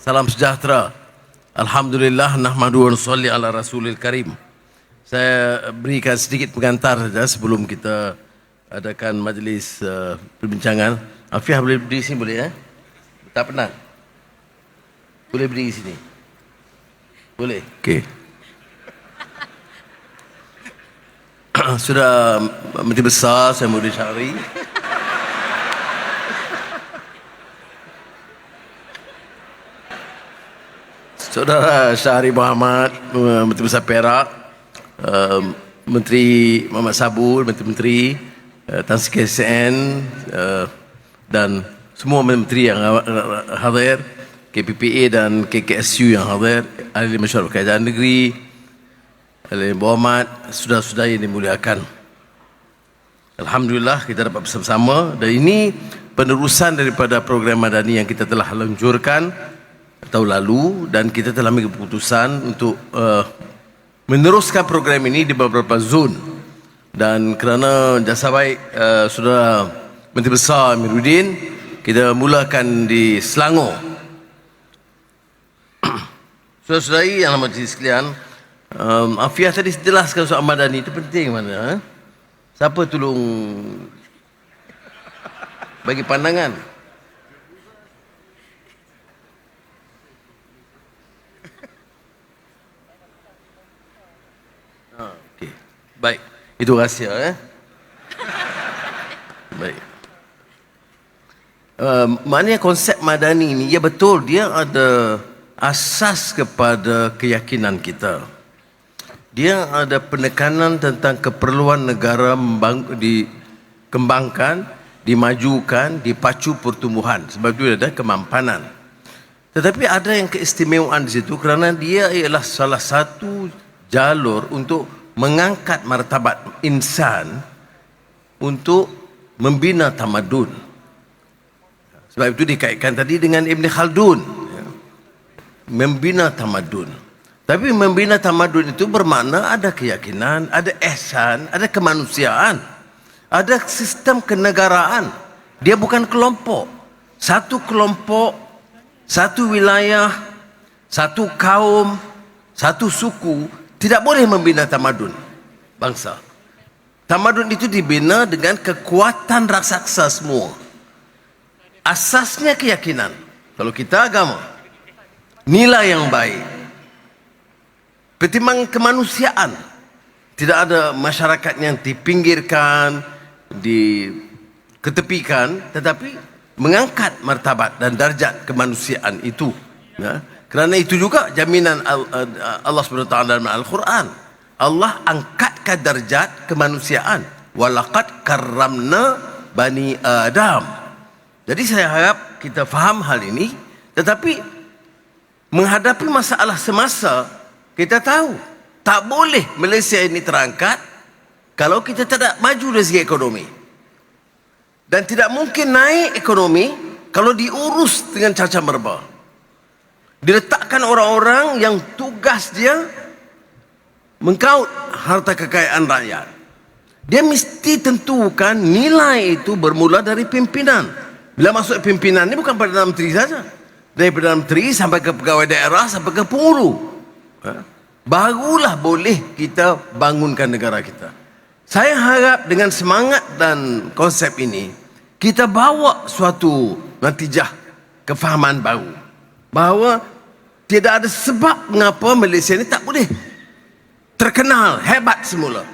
Salam sejahtera. Alhamdulillah, nahmadu wa nusalli ala rasulil karim. Saya berikan sedikit pengantar saja sebelum kita adakan majlis perbincangan. Afiah boleh berdiri sini boleh ya? Tak penat? Boleh berdiri sini? Boleh? Okey. Sudah Menteri Besar saya Saifuddin Syahri. Saudara Syahri Muhammad, Menteri Besar Perak, Menteri Muhammad Sabul, Menteri-Menteri, Tan Sri KSN, dan semua menteri yang hadir, KPPA dan KKSU yang hadir, ahli masyarakat kerajaan negeri, ahli berhormat, saudara-saudara yang dimuliakan. Alhamdulillah kita dapat bersama-sama, dan ini penerusan daripada program Madani yang kita telah luncurkan tahun lalu, dan kita telah mengambil keputusan untuk meneruskan program ini di beberapa zon. Dan kerana jasa baik saudara Menteri Besar Amiruddin, kita mulakan di Selangor. Saudara-saudari yang hormati sekalian, Afiah tadi jelaskan soal Madani itu penting mana? Siapa tolong bagi pandangan? Okay. Baik, itu rahsia Baik. Maknanya konsep Madani ini, ya betul, dia ada asas kepada keyakinan kita. Dia ada penekanan tentang keperluan negara dikembangkan, dimajukan, dipacu pertumbuhan. Sebab itu ada kemampanan. Tetapi ada yang keistimewaan di situ kerana dia ialah salah satu jalur untuk mengangkat martabat insan untuk membina tamadun. Sebab itu dikaitkan tadi dengan Ibn Khaldun, membina tamadun. Tapi membina tamadun itu bermakna ada keyakinan, ada ihsan, ada kemanusiaan, ada sistem kenegaraan. Dia bukan kelompok. Satu kelompok, satu wilayah, satu kaum, satu suku tidak boleh membina tamadun bangsa. Tamadun itu dibina dengan kekuatan raksasa semua. Asasnya keyakinan. Kalau kita agama, nilai yang baik, pertimbangan kemanusiaan. Tidak ada masyarakat yang dipinggirkan, diketepikan, tetapi mengangkat martabat dan darjat kemanusiaan itu. Ya. Kerana itu juga jaminan Allah SWT dalam Al-Quran. Allah angkatkan darjat kemanusiaan. Walaqad karramna bani Adam. Jadi saya harap kita faham hal ini. Tetapi menghadapi masalah semasa, kita tahu tak boleh Malaysia ini terangkat kalau kita tidak maju dari segi ekonomi. Dan tidak mungkin naik ekonomi kalau diurus dengan cacat merba. Diletakkan orang-orang yang tugas dia mengkaut harta kekayaan rakyat. Dia mesti tentukan nilai itu bermula dari pimpinan. Bila masuk pimpinan ini bukan Perdana Menteri saja. Dari Perdana Menteri sampai ke pegawai daerah sampai ke penghulu. Barulah boleh kita bangunkan negara kita. Saya harap dengan semangat dan konsep ini, kita bawa suatu natijah kefahaman baru. Bahawa tidak ada sebab mengapa Malaysia ini tak boleh terkenal hebat semula.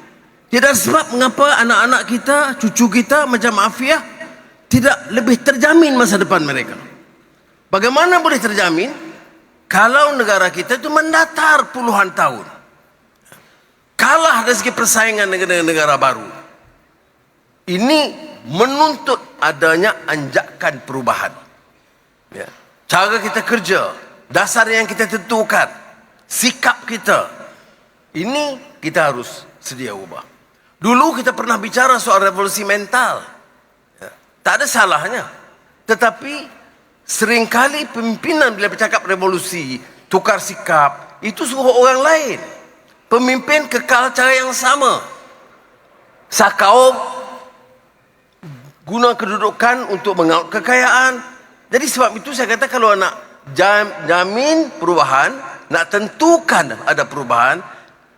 Tidak ada sebab mengapa anak-anak kita, cucu kita macam Afiah tidak lebih terjamin masa depan mereka. Bagaimana boleh terjamin kalau negara kita itu mendatar puluhan tahun, kalah dari segi persaingan dengan negara baru. Ini menuntut adanya anjakan perubahan. Ya. Cara kita kerja, dasar yang kita tentukan, sikap kita, ini kita harus sedia ubah. Dulu kita pernah bicara soal revolusi mental, ya, tak ada salahnya. Tetapi seringkali pimpinan bila bercakap revolusi, tukar sikap, itu suruh orang lain. Pemimpin kekal cara yang sama. Sakaum guna kedudukan untuk mengaut kekayaan. Jadi sebab itu saya kata kalau nak jamin perubahan, nak tentukan ada perubahan,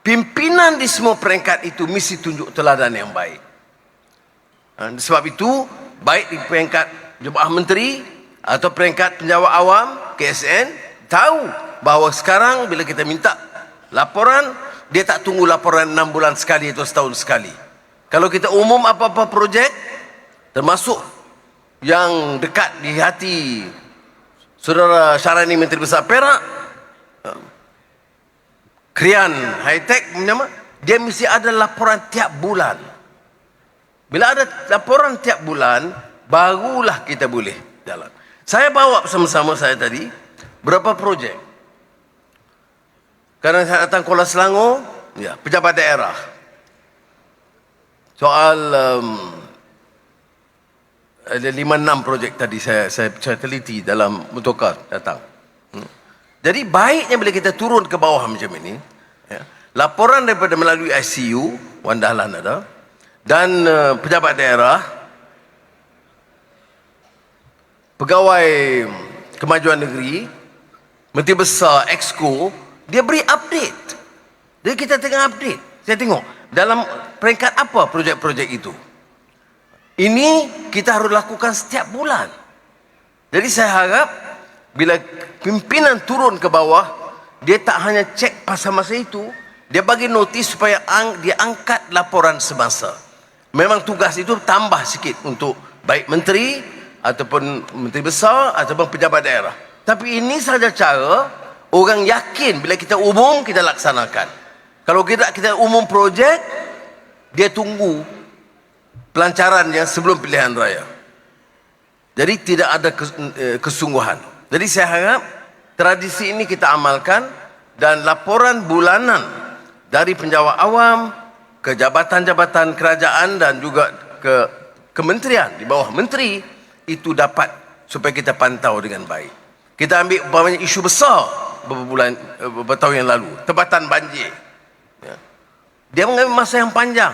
pimpinan di semua peringkat itu mesti tunjuk teladan yang baik. Sebab itu, baik di peringkat Jemaah Menteri atau peringkat penjawat awam, KSN, tahu bahawa sekarang bila kita minta laporan, dia tak tunggu laporan 6 bulan sekali atau setahun sekali. Kalau kita umum apa-apa projek, termasuk yang dekat di hati Saudara Syarani Menteri Besar Perak, Krian High-Tech, dia mesti ada laporan tiap bulan. Bila ada laporan tiap bulan, barulah kita boleh jalan. Saya bawa bersama-sama saya tadi berapa projek. Kadang saya datang Kuala Selangor, ya, pejabat daerah. Soal ada 5-6 projek tadi saya teliti dalam mutokar datang. Jadi baiknya bila kita turun ke bawah macam ini, ya, laporan daripada melalui ICU, Wan Dahlan ada, dan pejabat daerah, pegawai kemajuan negeri, Menteri Besar, Exco, dia beri update. Jadi kita tengah update. Saya tengok dalam peringkat apa projek-projek itu. Ini kita harus lakukan setiap bulan. Jadi saya harap bila pimpinan turun ke bawah, dia tak hanya cek pasal masa itu, dia bagi notis supaya dia angkat laporan semasa. Memang tugas itu tambah sikit untuk baik menteri ataupun menteri besar ataupun pejabat daerah. Tapi ini sahaja cara orang yakin bila kita umum kita laksanakan. Kalau kita umum projek, dia tunggu pelancarannya sebelum pilihan raya. Jadi tidak ada kesungguhan. Jadi saya harap tradisi ini kita amalkan dan laporan bulanan dari penjawat awam ke jabatan-jabatan kerajaan dan juga ke kementerian di bawah menteri itu dapat supaya kita pantau dengan baik. Kita ambil umpamanya isu besar beberapa tahun yang lalu, tempatan banjir. Ya. Dia mengambil masa yang panjang.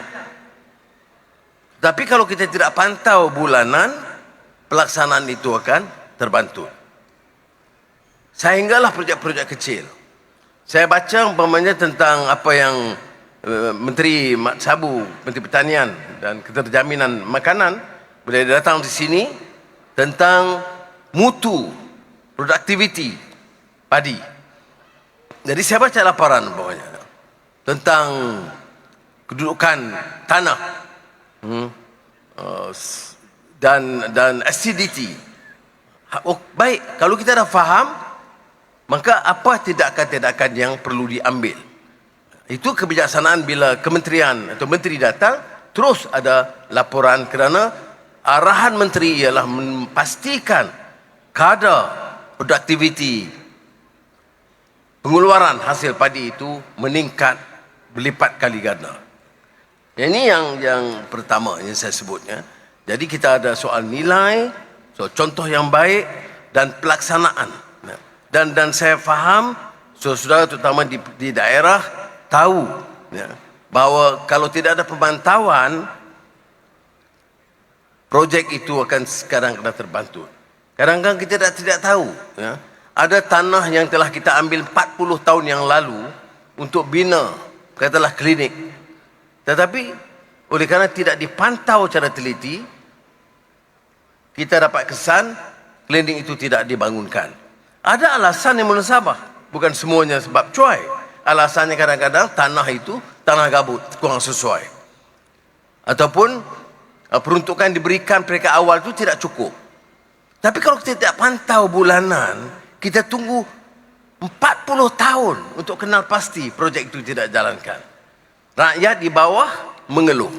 Tapi kalau kita tidak pantau bulanan, pelaksanaan itu akan terbantu. Sehinggalah projek-projek kecil. Saya baca umpamanya tentang apa yang Menteri Mat Sabu, Menteri Pertanian dan Keterjaminan Makanan, bila dia datang di sini, tentang mutu, produktiviti padi. Jadi saya baca laporan umpamanya tentang kedudukan tanah, dan acidity. Baik, kalau kita dah faham, maka apa tindakan-tindakan yang perlu diambil. Itu kebijaksanaan bila kementerian atau menteri datang, terus ada laporan kerana arahan menteri ialah memastikan kadar produktiviti pengeluaran hasil padi itu meningkat berlipat kali ganda. Ini yang pertama yang saya sebutnya. Jadi kita ada soal nilai, soal contoh yang baik dan pelaksanaan. Dan saya faham saudara terutama di daerah tahu, ya, bahawa kalau tidak ada pemantauan, projek itu akan sekarang kena terbantu. Kadang-kadang kita tidak tahu, ya, ada tanah yang telah kita ambil 40 tahun yang lalu untuk bina, katalah klinik. Tetapi oleh kerana tidak dipantau secara teliti, kita dapat kesan klinik itu tidak dibangunkan. Ada alasan yang munasabah, bukan semuanya sebab cuai. Alasannya kadang-kadang tanah itu tanah gabut, kurang sesuai. Ataupun peruntukan diberikan peringkat awal itu tidak cukup. Tapi kalau kita tidak pantau bulanan, kita tunggu 40 tahun untuk kenal pasti projek itu tidak jalankan. Rakyat di bawah mengeluh.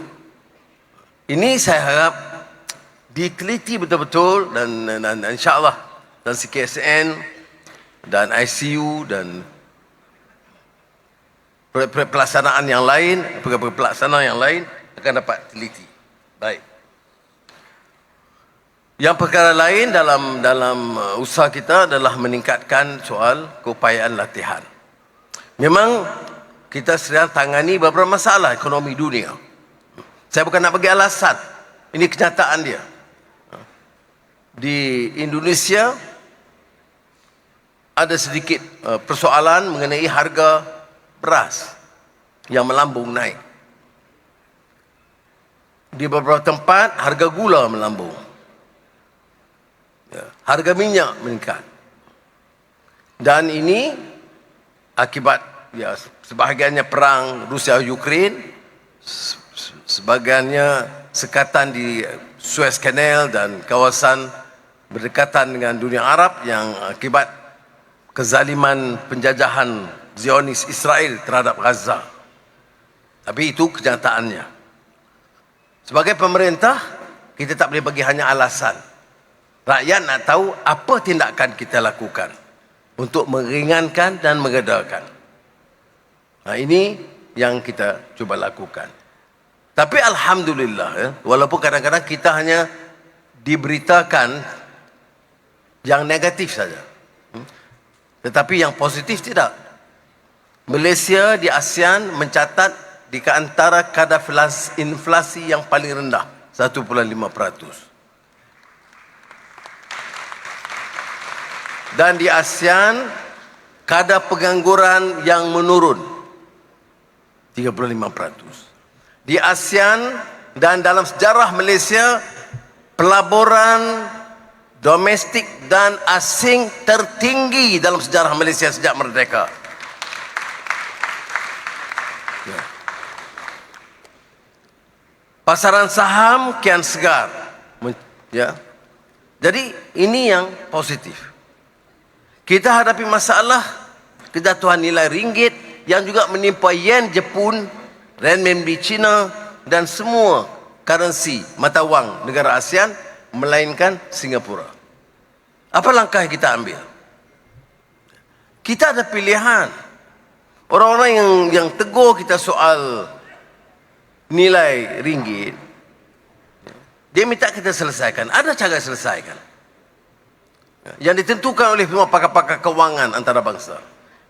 Ini saya harap diteliti betul-betul dan insya-Allah dan CKSN dan ICU dan pelaksanaan yang lain, pelaksanaan yang lain akan dapat teliti. Baik. Yang perkara lain dalam usaha kita adalah meningkatkan soal keupayaan latihan. Memang kita sedang tangani beberapa masalah ekonomi dunia. Saya bukan nak bagi alasan. Ini kenyataan dia. Di Indonesia ada sedikit persoalan mengenai harga beras yang melambung naik. Di beberapa tempat harga gula melambung, harga minyak meningkat, dan ini akibat sebahagiannya perang Rusia Ukraine, sebahagiannya sekatan di Suez Canal dan kawasan berdekatan dengan dunia Arab yang akibat kezaliman penjajahan Zionis Israel terhadap Gaza. Tapi itu kenyataannya. Sebagai pemerintah, kita tak boleh bagi hanya alasan. Rakyat nak tahu apa tindakan kita lakukan untuk meringankan dan meredakan. Nah, ini yang kita cuba lakukan. Tapi alhamdulillah, walaupun kadang-kadang kita hanya diberitakan yang negatif saja, tetapi yang positif tidak. Malaysia di ASEAN mencatat di antara kadar inflasi yang paling rendah, 1.5%. Dan di ASEAN kadar pengangguran yang menurun, 35%. Di ASEAN dan dalam sejarah Malaysia, pelaburan domestik dan asing tertinggi dalam sejarah Malaysia sejak merdeka. Pasaran saham kian segar. Jadi ini yang positif. Kita hadapi masalah kejatuhan nilai ringgit yang juga menimpa yen Jepun, renminbi China dan semua currency mata wang negara ASEAN melainkan Singapura. Apa langkah yang kita ambil? Kita ada pilihan. Orang-orang yang tegur kita soal nilai ringgit, dia minta kita selesaikan. Ada cara selesaikan yang ditentukan oleh semua pakar-pakar kewangan antarabangsa.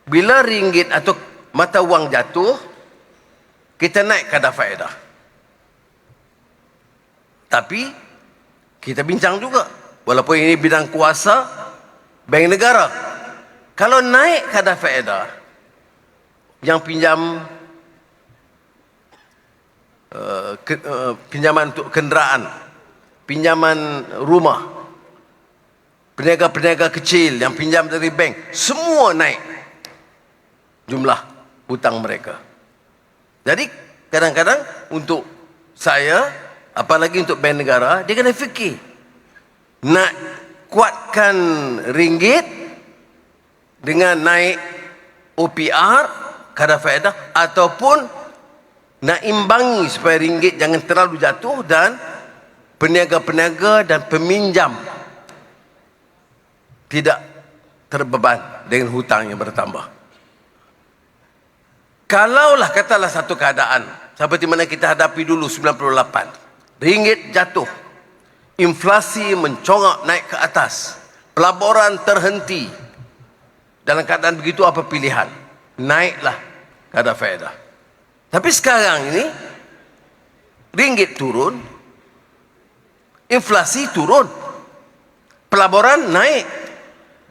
Bila ringgit atau mata wang jatuh, kita naik kadar faedah. Tapi kita bincang juga, walaupun ini bidang kuasa bank negara, kalau naik kadar faedah, yang pinjam pinjaman untuk kenderaan, pinjaman rumah, peniaga-peniaga kecil yang pinjam dari bank, semua naik jumlah hutang mereka. Jadi kadang-kadang untuk saya, apalagi untuk bank negara, dia kena fikir nak kuatkan ringgit dengan naik OPR kadar faedah, ataupun nak imbangi supaya ringgit jangan terlalu jatuh dan peniaga-peniaga dan peminjam tidak terbeban dengan hutang yang bertambah. Kalaulah katalah satu keadaan seperti mana kita hadapi dulu 98, ringgit jatuh, inflasi mencongak naik ke atas, pelaburan terhenti, dalam keadaan begitu apa pilihan? Naiklah kadar faedah. Tapi sekarang ini ringgit turun, inflasi turun, pelaburan naik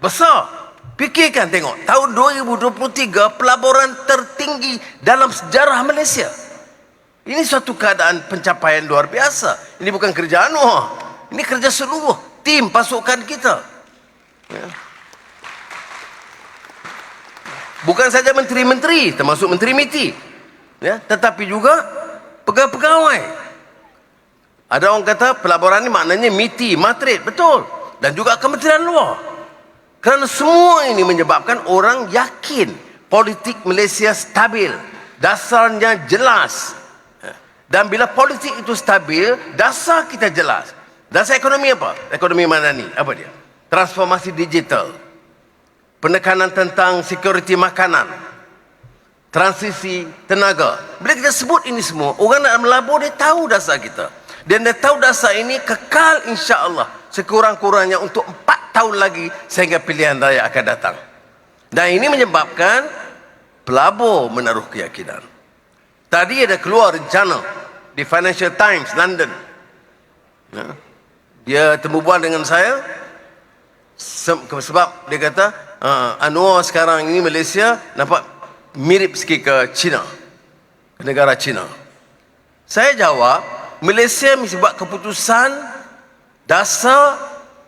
besar. Fikirkan, tengok, tahun 2023 pelaburan tertinggi dalam sejarah Malaysia. Ini suatu keadaan pencapaian luar biasa. Ini bukan kerja Anwar, ini kerja seluruh tim pasukan kita. Bukan saja menteri-menteri, termasuk menteri MITI, tetapi juga pegawai-pegawai. Ada orang kata pelaburan ini maknanya MITI, Matrik, betul. Dan juga Kementerian Luar. Kerana semua ini menyebabkan orang yakin politik Malaysia stabil, dasarnya jelas. Dan bila politik itu stabil, dasar kita jelas. Dasar ekonomi apa? Ekonomi mana ni? Apa dia? Transformasi digital, penekanan tentang security makanan, transisi tenaga. Bila kita sebut ini semua, orang nak melabur, dia tahu dasar kita. Dan dia tahu dasar ini kekal insya-Allah sekurang-kurangnya untuk 4 tahun lagi sehingga pilihan raya akan datang. Dan ini menyebabkan pelabur menaruh keyakinan. Tadi ada keluar rencana di Financial Times London. Dia temu bual dengan saya sebab dia kata Anwar sekarang ini Malaysia nampak mirip sikit ke China, ke negara China. Saya jawab, Malaysia mesti buat keputusan dasar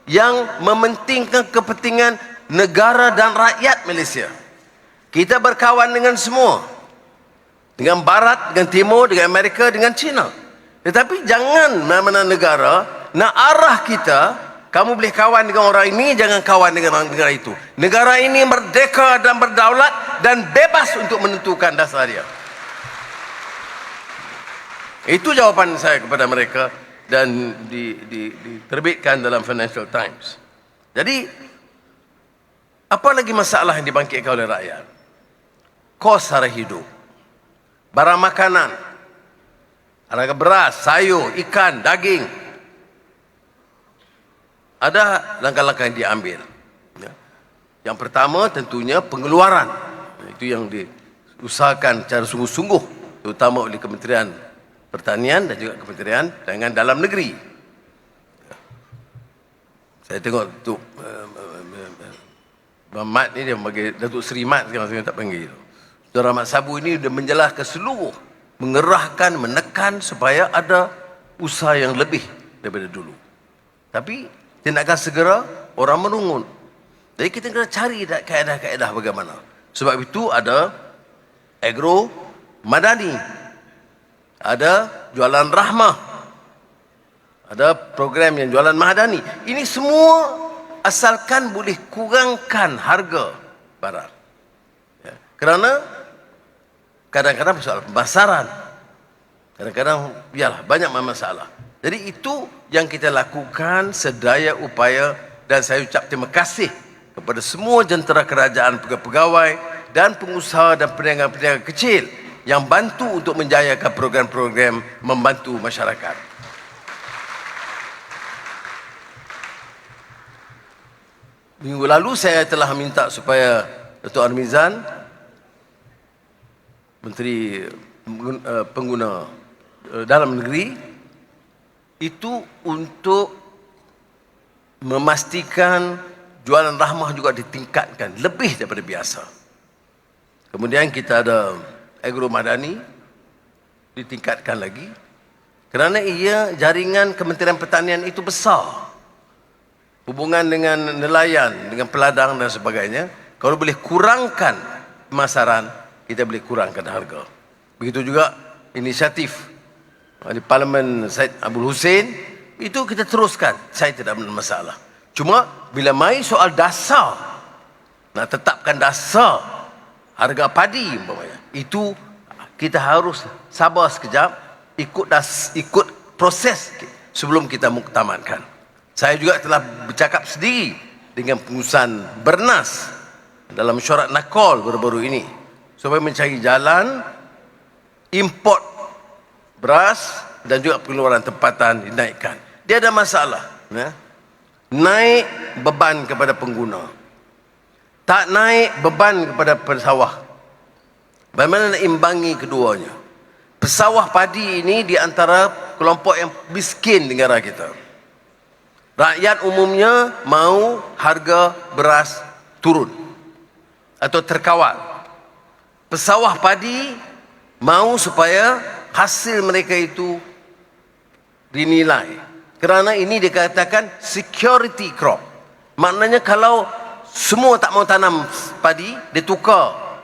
yang mementingkan kepentingan negara dan rakyat Malaysia. Kita berkawan dengan semua, dengan Barat, dengan Timur, dengan Amerika, dengan China. Tetapi jangan mana-mana negara nak arah kita, kamu boleh kawan dengan orang ini, jangan kawan dengan negara itu. Negara ini merdeka dan berdaulat dan bebas untuk menentukan dasar dia. Itu jawapan saya kepada mereka dan diterbitkan dalam Financial Times. Jadi, apa lagi masalah yang dibangkitkan oleh rakyat? Kos sara hidup, barang makanan, harga beras, sayur, ikan, daging. Ada langkah-langkah yang diambil. Yang pertama tentunya pengeluaran. Itu yang diusahakan secara sungguh-sungguh, terutama oleh Kementerian Pertanian dan juga Kementerian Dagangan Dalam Negeri. Saya tengok Datuk Mat ni, dia bagi Datuk Seri Mat sekarang saya tak panggil. Saudara Mat Sabu ini sudah menjelaskan seluruh, mengerahkan, menekan supaya ada usaha yang lebih daripada dulu. Tapi tindakan segera orang merungut. Jadi kita kena cari kaedah-kaedah bagaimana. Sebab itu ada agro madani, ada jualan rahmah, ada program yang jualan madani. Ini semua asalkan boleh kurangkan harga barang. Ya. Kerana kadang-kadang soal pemasaran, kadang-kadang yalah banyak masalah. Jadi itu yang kita lakukan sedaya upaya, dan saya ucap terima kasih kepada semua jentera kerajaan, pegawai dan pengusaha dan peniaga-peniaga kecil yang bantu untuk menjayakan program-program membantu masyarakat. Minggu lalu saya telah minta supaya Datuk Armizan, Menteri Pengguna Dalam Negeri, itu untuk memastikan jualan rahmah juga ditingkatkan lebih daripada biasa. Kemudian kita ada agro madani, ditingkatkan lagi, kerana ia jaringan Kementerian Pertanian itu besar, hubungan dengan nelayan, dengan peladang dan sebagainya. Kalau boleh kurangkan pemasaran, kita boleh kurangkan harga. Begitu juga inisiatif di Parlimen Syed Abdul Hussein, itu kita teruskan. Saya tidak ada masalah. Cuma bila mai soal dasar, nak tetapkan dasar harga padi umpamanya, itu kita harus sabar sekejap, ikut proses sebelum kita muktamadkan. Saya juga telah bercakap sendiri dengan pengurusan Bernas dalam mesyuarat Nakol baru-baru ini supaya mencari jalan import beras dan juga pengeluaran tempatan dinaikkan. Dia ada masalah, ya? Naik beban kepada pengguna, tak naik beban kepada pesawah. Bagaimana nak imbangi keduanya? Pesawah padi ini di antara kelompok yang miskin di negara kita. Rakyat umumnya mahu harga beras turun atau terkawal. Pesawah padi mahu supaya hasil mereka itu dinilai. Kerana ini dikatakan security crop. Maknanya kalau semua tak mau tanam padi, dia tukar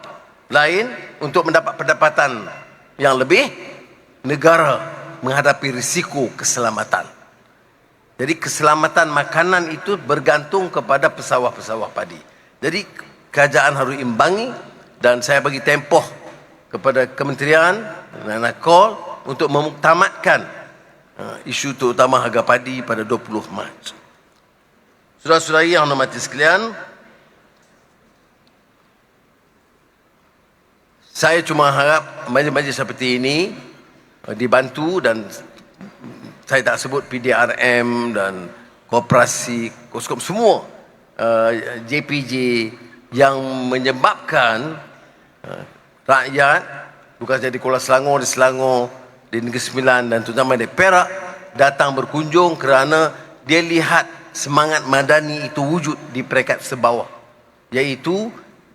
lain untuk mendapat pendapatan yang lebih, negara menghadapi risiko keselamatan. Jadi keselamatan makanan itu bergantung kepada pesawah-pesawah padi. Jadi kerajaan harus imbangi, dan saya bagi tempoh kepada kementerian dan Nakol untuk memuktamadkan isu terutama harga padi pada 20 Mac. Saudara-saudari yang hormati sekalian, saya cuma harap majlis-majlis seperti ini dibantu, dan saya tak sebut PDRM dan koperasi, Koskom, semua JPJ yang menyebabkan rakyat, bukan saja di Kuala Selangor, di Selangor, di Negeri Sembilan dan terutama di Perak, datang berkunjung kerana dia lihat semangat madani itu wujud di peringkat sebawah. yaitu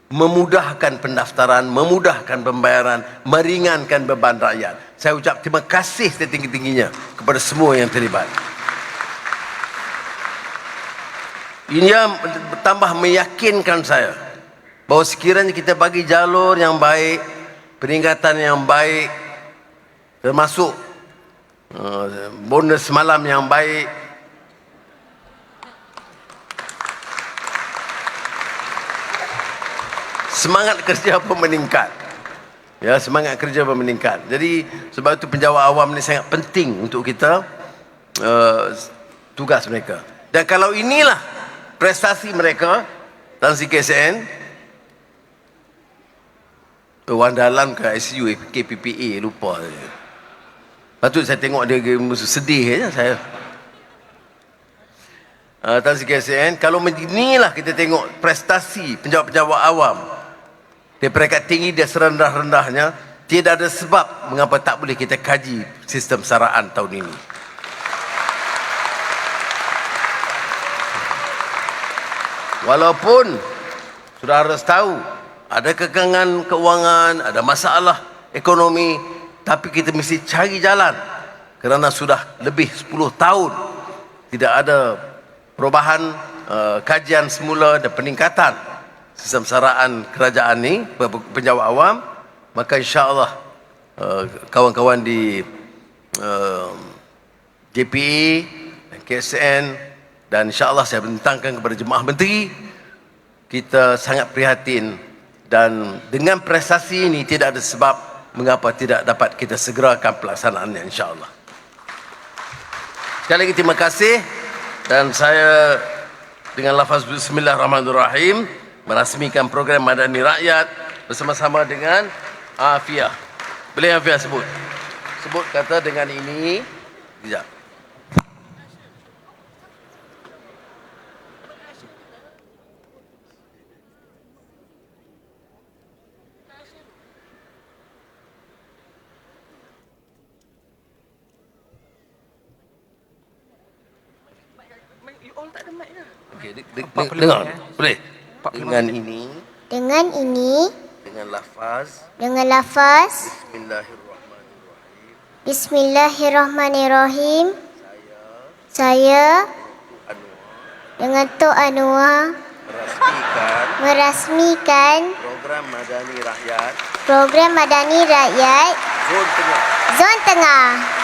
memudahkan pendaftaran, memudahkan pembayaran, meringankan beban rakyat. Saya ucap terima kasih setinggi-tingginya kepada semua yang terlibat. Ini bertambah meyakinkan saya bahawa sekiranya kita bagi jalur yang baik, peringatan yang baik, termasuk bonus malam yang baik, semangat kerja pun meningkat. Ya, semangat kerja pun meningkat. Jadi sebab itu penjawat awam ni sangat penting untuk kita, tugas mereka. Dan kalau inilah prestasi mereka Tan Sri KSN, Wandalan ke ICU KPPA, lupa. Patut saya tengok dia sedih je saya. Tan Sri KSN, kalau inilah kita tengok prestasi penjawat-penjawat awam di peringkat tinggi dia serendah-rendahnya, tidak ada sebab mengapa tak boleh kita kaji sistem saraan tahun ini. Walaupun sudah harus tahu ada kekangan keuangan, ada masalah ekonomi, tapi kita mesti cari jalan kerana sudah lebih 10 tahun tidak ada perubahan, kajian semula dan peningkatan sistem saraan kerajaan ni, penjawat awam. Maka insya-Allah kawan-kawan di JPA, KSN, dan insya-Allah saya bentangkan kepada jemaah menteri, kita sangat prihatin, dan dengan prestasi ini tidak ada sebab mengapa tidak dapat kita segerakan pelaksanaannya, insya-Allah. Sekali lagi terima kasih, dan saya dengan lafaz bismillahirrahmanirrahim merasmikan program Madani Rakyat bersama-sama dengan Afiah. Boleh Afiah sebut? Sebut kata dengan ini. Sekejap. Okey, dengar. Boleh? Dengan ini. Dengan ini. Dengan lafaz. Dengan lafaz. Bismillahirrahmanirrahim. Bismillahirrahmanirrahim. Saya. Dengan Tok Anwar. Merasmikan. Program Madani Rakyat. Program Madani Rakyat. Zon Tengah. Zon Tengah.